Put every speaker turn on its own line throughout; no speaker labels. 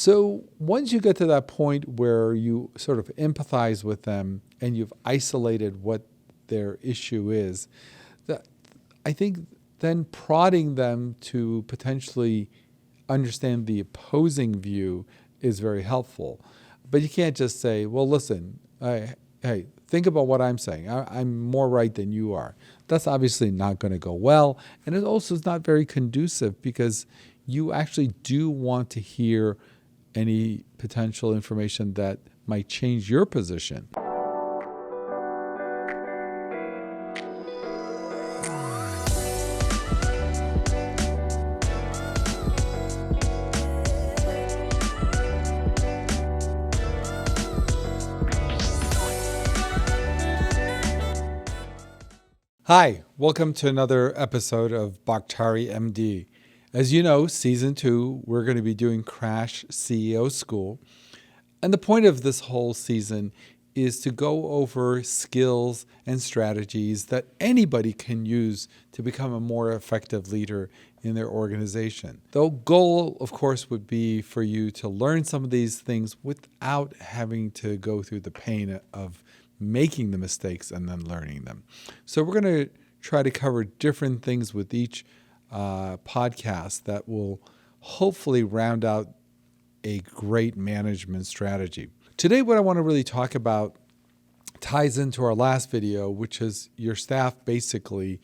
So once you get to that point where you sort of empathize with them and you've isolated what their issue is, that I think then prodding them to potentially understand the opposing view is very helpful. But you can't just say, well, listen, hey, think about what I'm saying. I'm more right than you are. That's obviously not going to go well. And it also is not very conducive because you actually do want to hear any potential information that might change your position. Hi, welcome to another episode of Baktari MD. As you know, season 2, we're going to be doing Crash CEO School. And the point of this whole season is to go over skills and strategies that anybody can use to become a more effective leader in their organization. The goal, of course, would be for you to learn some of these things without having to go through the pain of making the mistakes and then learning them. So we're going to try to cover different things with each podcast that will hopefully round out a great management strategy. Today, what I want to really talk about ties into our last video, which is your staff basically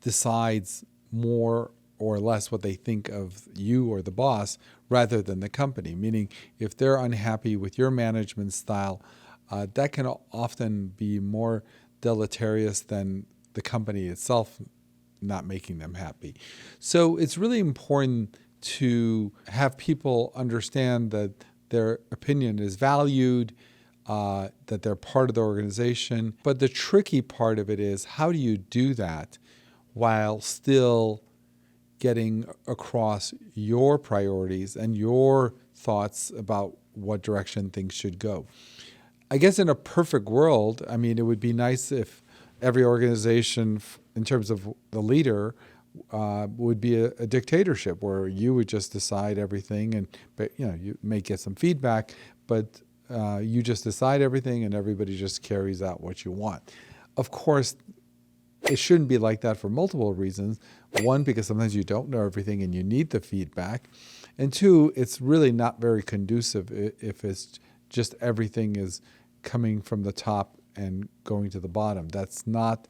decides more or less what they think of you or the boss rather than the company. Meaning, if they're unhappy with your management style, that can often be more deleterious than the company itself not making them happy. So it's really important to have people understand that their opinion is valued, that they're part of the organization. But the tricky part of it is, how do you do that while still getting across your priorities and your thoughts about what direction things should go? I guess in a perfect world, it would be nice if every organization, in terms of the leader, would be a dictatorship where you would just decide everything, but you may get some feedback, but you just decide everything and everybody just carries out what you want. Of course, it shouldn't be like that for multiple reasons. One, because sometimes you don't know everything and you need the feedback. And two, it's really not very conducive if it's just everything is coming from the top and going to the bottom. That's not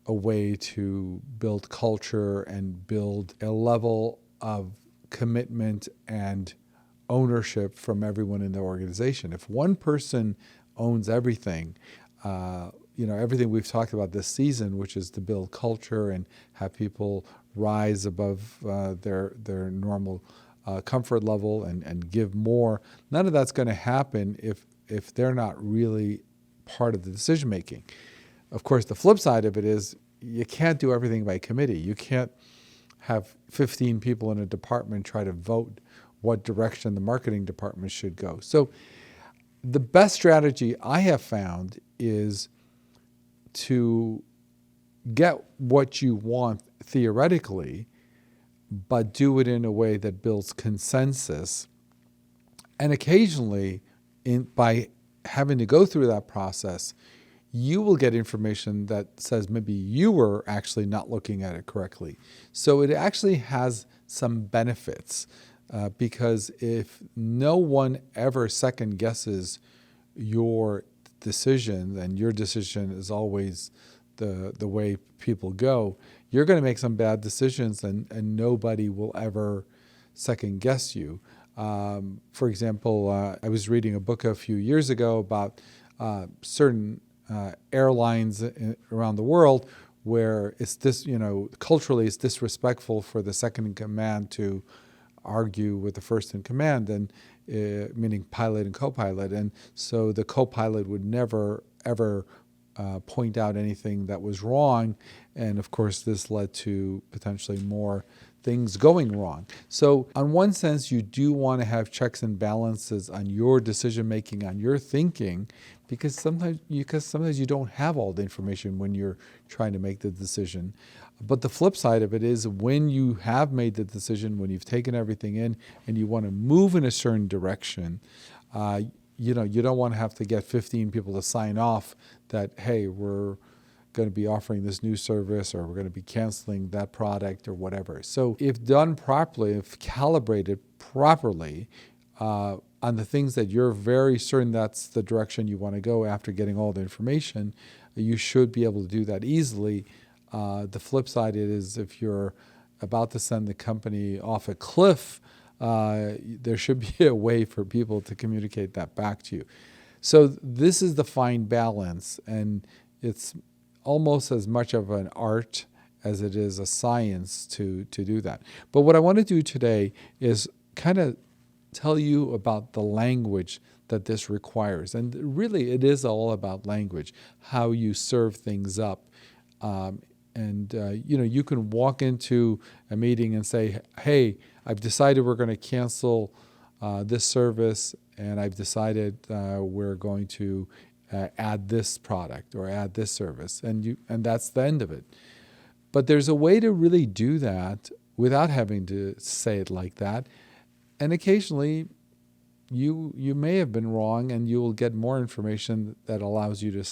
a way to build culture and build a level of commitment and ownership from everyone in the organization. If one person owns everything, everything we've talked about this season, which is to build culture and have people rise above their normal comfort level and give more, none of that's going to happen if they're not really part of the decision making. Of course, the flip side of it is you can't do everything by committee. You can't have 15 people in a department try to vote what direction the marketing department should go. So the best strategy I have found is to get what you want theoretically, but do it in a way that builds consensus. And occasionally, by having to go through that process, you will get information that says maybe you were actually not looking at it correctly. So it actually has some benefits because if no one ever second guesses your decision, and your decision is always the way people go, you're going to make some bad decisions and nobody will ever second guess you. For example, I was reading a book a few years ago about certain airlines around the world where it's culturally it's disrespectful for the second in command to argue with the first in command, and meaning pilot and co-pilot. And so the co-pilot would never, ever point out anything that was wrong. And of course, this led to potentially more things going wrong. So on one sense, you do want to have checks and balances on your decision-making, on your thinking, because sometimes you don't have all the information when you're trying to make the decision. But the flip side of it is when you have made the decision, when you've taken everything in and you want to move in a certain direction, you don't want to have to get 15 people to sign off that, hey, we're going to be offering this new service or we're going to be canceling that product or whatever. So if done properly, if calibrated properly on the things that you're very certain that's the direction you want to go after getting all the information, you should be able to do that easily. The flip side is if you're about to send the company off a cliff, there should be a way for people to communicate that back to you. So this is the fine balance, and it's almost as much of an art as it is a science to do that. But what I want to do today is kind of tell you about the language that this requires. And really, it is all about language, how you serve things up. You can walk into a meeting and say, hey, I've decided we're going to cancel this service, and I've decided we're going to add this product or add this service, and that's the end of it. But there's a way to really do that without having to say it like that. And occasionally, you may have been wrong, and you will get more information that allows you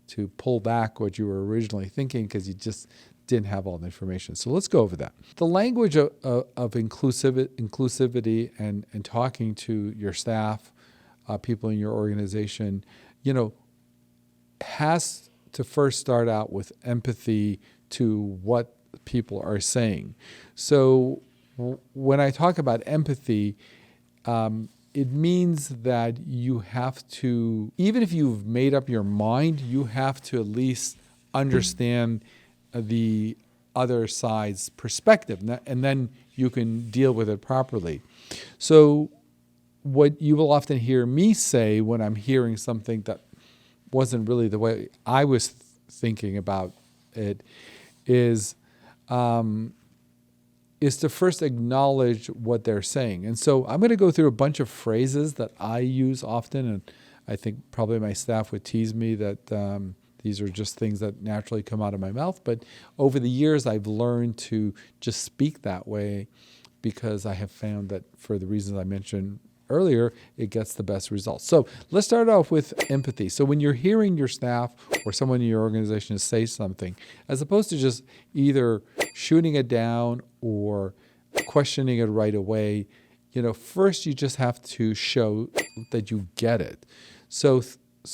to pull back what you were originally thinking because you just didn't have all the information. So let's go over that. The language of inclusivity and talking to your staff, people in your organization, has to first start out with empathy to what people are saying. So when I talk about empathy, it means that you have to, even if you've made up your mind, you have to at least understand the other side's perspective, and then you can deal with it properly. So what you will often hear me say when I'm hearing something that wasn't really the way I was thinking about it is to first acknowledge what they're saying. And so I'm going to go through a bunch of phrases that I use often, and I think probably my staff would tease me that these are just things that naturally come out of my mouth. But over the years, I've learned to just speak that way because I have found that for the reasons I mentioned earlier, it gets the best results. So let's start off with empathy. So when you're hearing your staff or someone in your organization say something, as opposed to just either shooting it down or questioning it right away, first you just have to show that you get it. So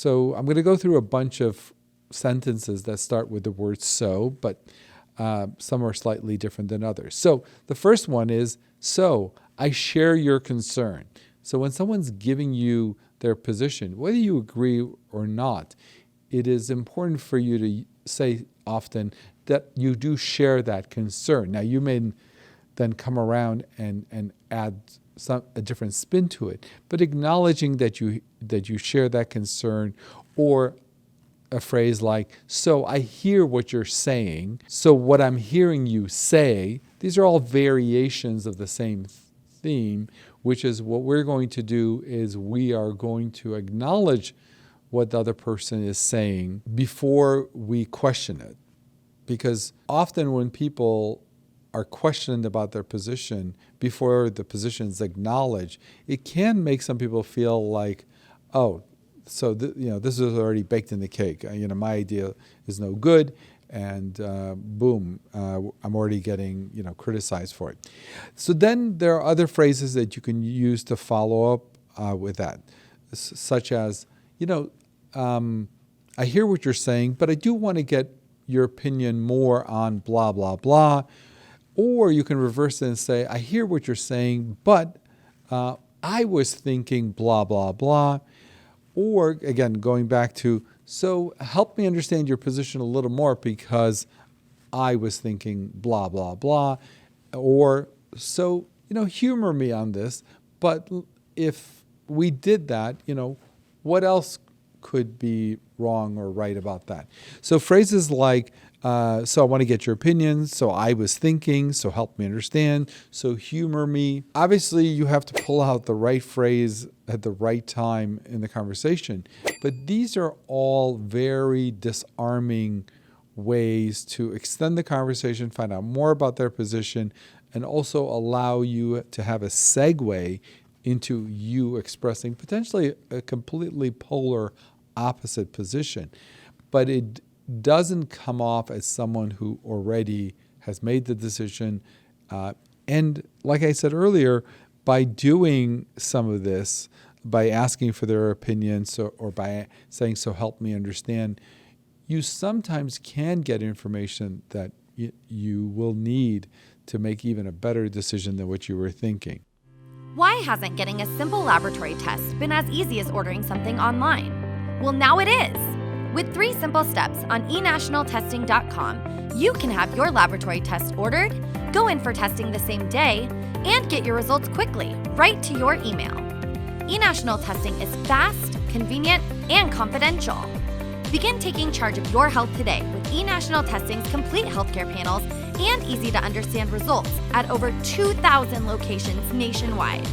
I'm going to go through a bunch of sentences that start with the word so, but some are slightly different than others. So the first one is, so I share your concern. So when someone's giving you their position, whether you agree or not, it is important for you to say often that you do share that concern. Now, you may then come around and add a different spin to it, but acknowledging that you share that concern, or a phrase like, so I hear what you're saying, so what I'm hearing you say, these are all variations of the same theme, which is what we're going to do is we are going to acknowledge what the other person is saying before we question it. Because often when people are questioned about their position before the position is acknowledged, it can make some people feel like, oh, so this is already baked in the cake. My idea is no good, and boom, I'm already getting criticized for it. So then there are other phrases that you can use to follow up with that, such as, I hear what you're saying, but I do want to get your opinion more on blah, blah, blah. Or you can reverse it and say, I hear what you're saying, but I was thinking blah, blah, blah. Or, again, going back to, so help me understand your position a little more because I was thinking blah, blah, blah. Or, so, humor me on this, but if we did that, what else could be wrong or right about that? So phrases like, so I want to get your opinion, so I was thinking, so help me understand, so humor me. Obviously, you have to pull out the right phrase at the right time in the conversation, but these are all very disarming ways to extend the conversation, find out more about their position, and also allow you to have a segue into you expressing potentially a completely polar opposite position. But it doesn't come off as someone who already has made the decision. And like I said earlier, by doing some of this, by asking for their opinion, or by saying, "So help me understand," you sometimes can get information that you will need to make even a better decision than what you were thinking.
Why hasn't getting a simple laboratory test been as easy as ordering something online? Well, now it is. With 3 simple steps on eNationalTesting.com, you can have your laboratory test ordered, go in for testing the same day, and get your results quickly, right to your email. eNational Testing is fast, convenient, and confidential. Begin taking charge of your health today with eNational Testing's complete healthcare panels and easy-to-understand results at over 2,000 locations nationwide.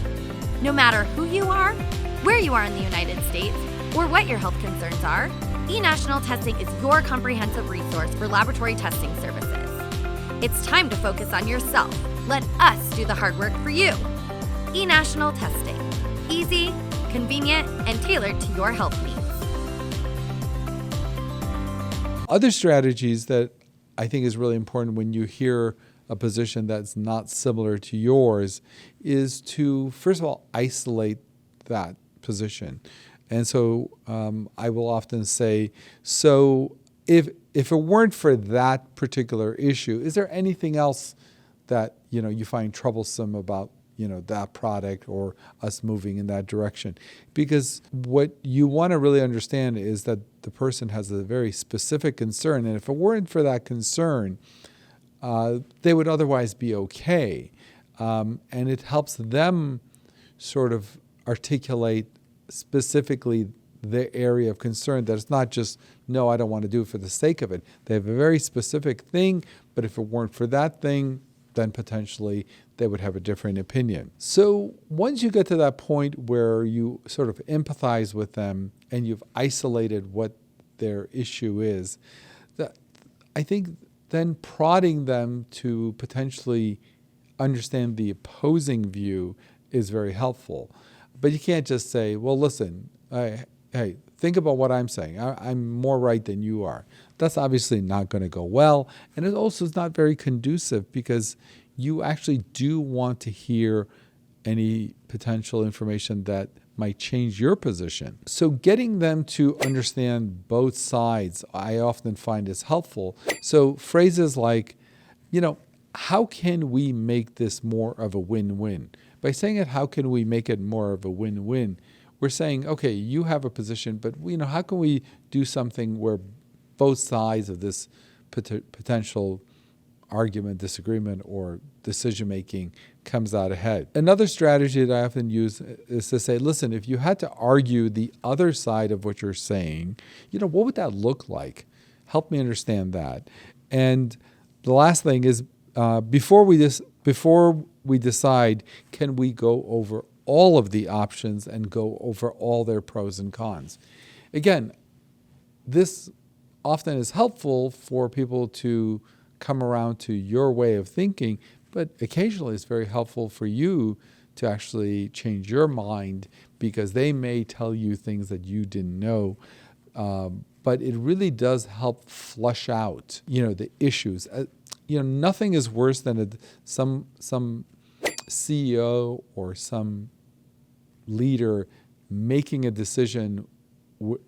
No matter who you are, where you are in the United States, or what your health concerns are, eNational Testing is your comprehensive resource for laboratory testing services. It's time to focus on yourself. Let us do the hard work for you. eNational Testing. Easy, convenient, and tailored to your health needs.
Other strategies that I think is really important when you hear a position that's not similar to yours is to, first of all, isolate that position. And so I will often say, so if it weren't for that particular issue, is there anything else that you find troublesome about that product or us moving in that direction? Because what you want to really understand is that the person has a very specific concern, and if it weren't for that concern, they would otherwise be okay. And it helps them sort of articulate specifically the area of concern, that it's not just, no, I don't want to do it for the sake of it. They have a very specific thing, but if it weren't for that thing, then potentially they would have a different opinion. So once you get to that point where you sort of empathize with them and you've isolated what their issue is, I think then prodding them to potentially understand the opposing view is very helpful. But you can't just say, well, listen, hey, think about what I'm saying. I'm more right than you are. That's obviously not going to go well. And it also is not very conducive, because you actually do want to hear any potential information that might change your position. So getting them to understand both sides, I often find is helpful. So phrases like, how can we make this more of a win-win? By saying it, how can we make it more of a win-win? We're saying, okay, you have a position, but how can we do something where both sides of this potential argument, disagreement, or decision-making comes out ahead? Another strategy that I often use is to say, listen, if you had to argue the other side of what you're saying, what would that look like? Help me understand that. And the last thing is, before we decide, can we go over all of the options and go over all their pros and cons? Again, this often is helpful for people to come around to your way of thinking, but occasionally it's very helpful for you to actually change your mind, because they may tell you things that you didn't know. But it really does help flush out, the issues. Nothing is worse than some CEO or some leader making a decision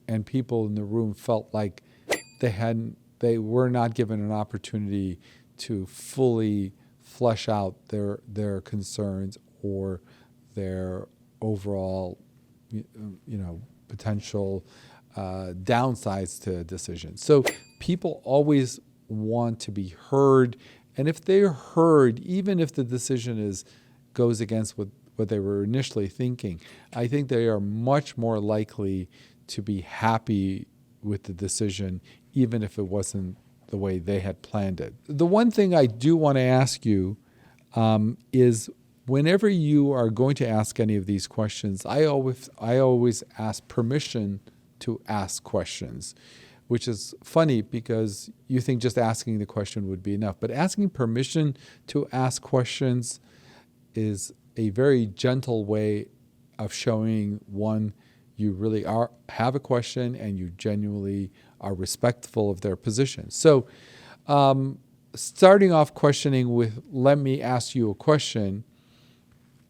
and people in the room felt like they were not given an opportunity to fully flesh out their concerns or their overall potential downsides to a decision. So people always want to be heard, and if they're heard, even if the decision goes against what they were initially thinking, I think they are much more likely to be happy with the decision, even if it wasn't the way they had planned it. The one thing I do want to ask you is, whenever you are going to ask any of these questions, I always ask permission to ask questions, which is funny because you think just asking the question would be enough. But asking permission to ask questions is a very gentle way of showing, one, you really have a question and you genuinely are respectful of their position. So starting off questioning with, let me ask you a question,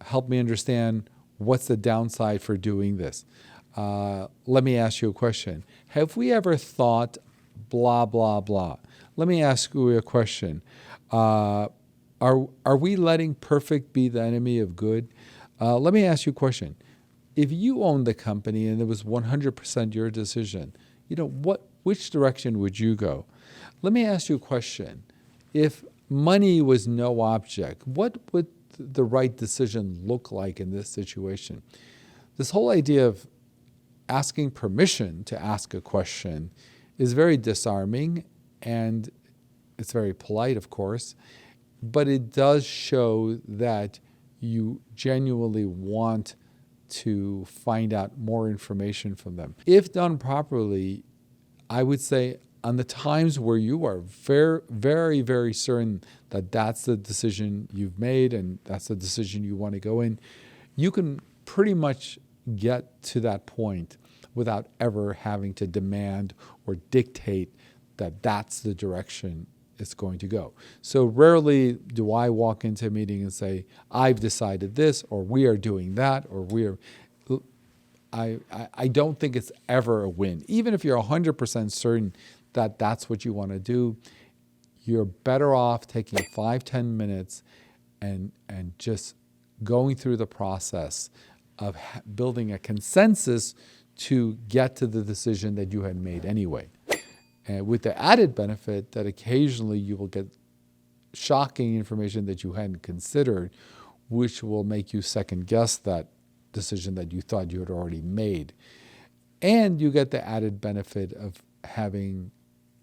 help me understand what's the downside for doing this. Let me ask you a question. Have we ever thought blah, blah, blah? Let me ask you a question. Are we letting perfect be the enemy of good? Let me ask you a question. If you owned the company and it was 100% your decision, which direction would you go? Let me ask you a question. If money was no object, what would the right decision look like in this situation? This whole idea of asking permission to ask a question is very disarming, and it's very polite, of course, but it does show that you genuinely want to find out more information from them. If done properly, I would say on the times where you are very, very, very certain that that's the decision you've made and that's the decision you want to go in, you can pretty much get to that point without ever having to demand or dictate that that's the direction it's going to go. So rarely do I walk into a meeting and say, I've decided this, or we are doing that, or I don't think it's ever a win. Even if you're 100% certain that that's what you want to do, you're better off taking 5-10 minutes and just going through the process of building a consensus to get to the decision that you had made anyway. And with the added benefit that occasionally you will get shocking information that you hadn't considered, which will make you second guess that decision that you thought you had already made. And you get the added benefit of having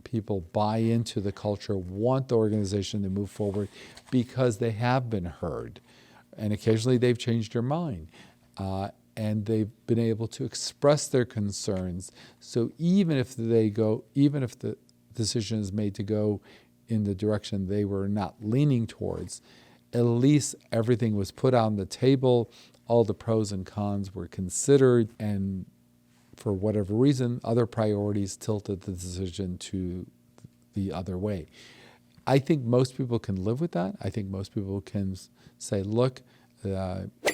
people buy into the culture, want the organization to move forward because they have been heard. And occasionally they've changed their mind. And they've been able to express their concerns. So even if the decision is made to go in the direction they were not leaning towards, at least everything was put on the table, all the pros and cons were considered, and for whatever reason, other priorities tilted the decision to the other way. I think most people can live with that. I think most people can say, look,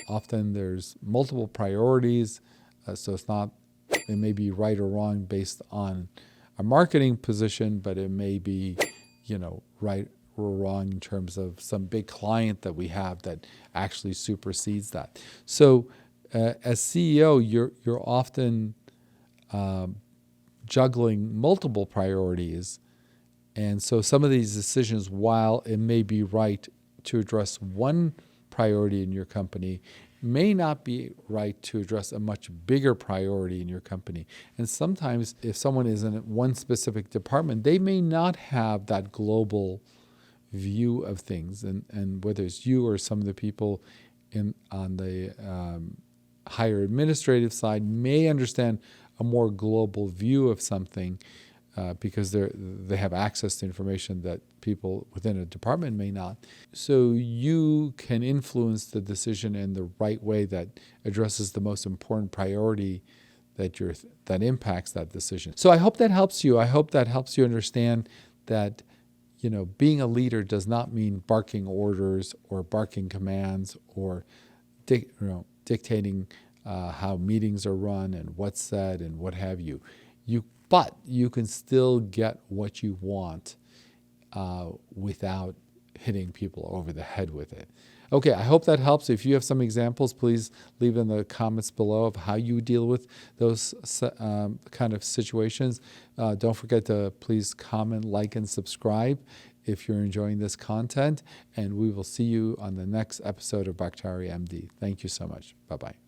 often there's multiple priorities, so it may be right or wrong based on a marketing position, but it may be, right or wrong in terms of some big client that we have that actually supersedes that. So as CEO, you're often juggling multiple priorities, and so some of these decisions, while it may be right to address one priority in your company, may not be right to address a much bigger priority in your company. And sometimes if someone is in one specific department, they may not have that global view of things. And whether it's you or some of the people on the higher administrative side may understand a more global view of something because they have access to information that people within a department may not. So you can influence the decision in the right way that addresses the most important priority that impacts that decision. So I hope that helps you. I hope that helps you understand that being a leader does not mean barking orders or barking commands or dictating how meetings are run and what's said and what have you. But you can still get what you want without hitting people over the head with it. Okay, I hope that helps. If you have some examples, please leave in the comments below of how you deal with those kind of situations. Don't forget to please comment, like, and subscribe if you're enjoying this content. And we will see you on the next episode of Baktari MD. Thank you so much. Bye-bye.